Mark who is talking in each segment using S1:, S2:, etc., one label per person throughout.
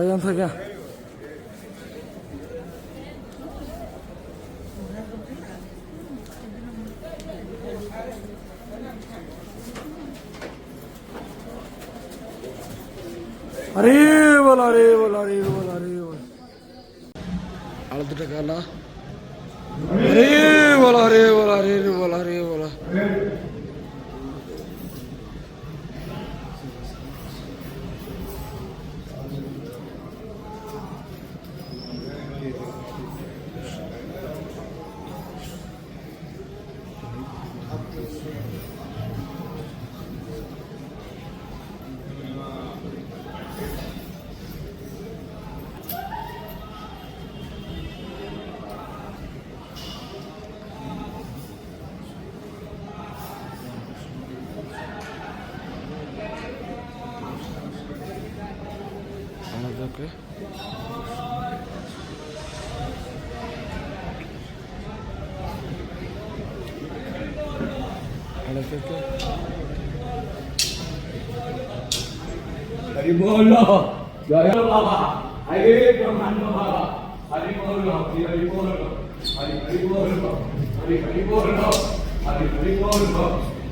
S1: പറയാൻ സഖ്യ अरे बोला अरे बोला अरे बोला अरे बोला आलत काला अरे बोला अरे बोला अरे बोला अरे बोला അതൊക്കെ അതൊക്കെ
S2: हरि बोलो जय बाबा हरे ब्रह्मांड बाबा हरि बोलो हरि बोलो हरि हरि बोलो हरि हरि बोलो हरि हरि बोलो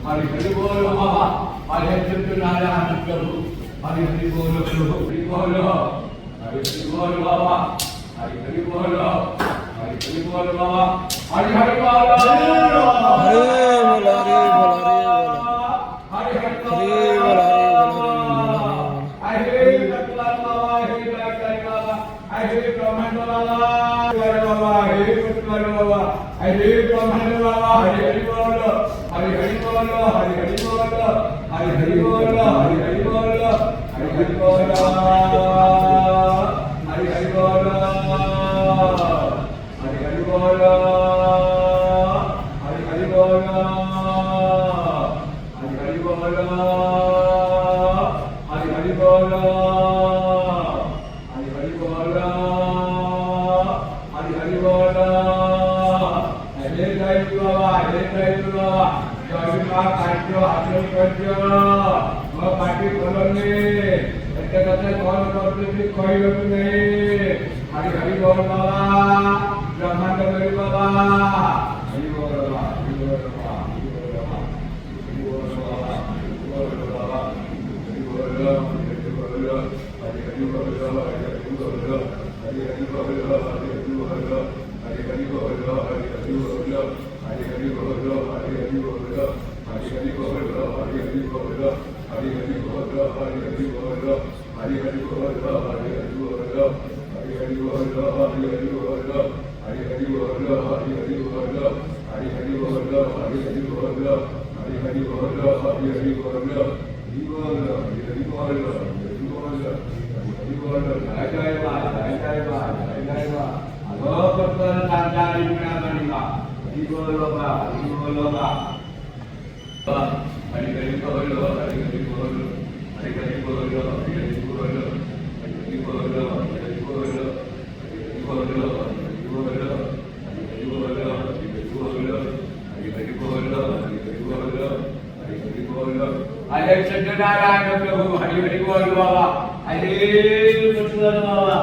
S2: हरि हरि बोलो बाबा हरे सत्यनारायण प्रभु हरि हरि बोलो प्रभु हरि बोलो हरि हरि बोलो बाबा हरि हरि बोलो हरि हरि बोलो बाबा हरि हरि बोलो
S1: अरे बोला अरे बोला
S2: हरि हरि
S1: अरे बोला हरे सत्यनारायण प्रभु हरि हरि बोल बाबा हरे कृष्ण बाबा।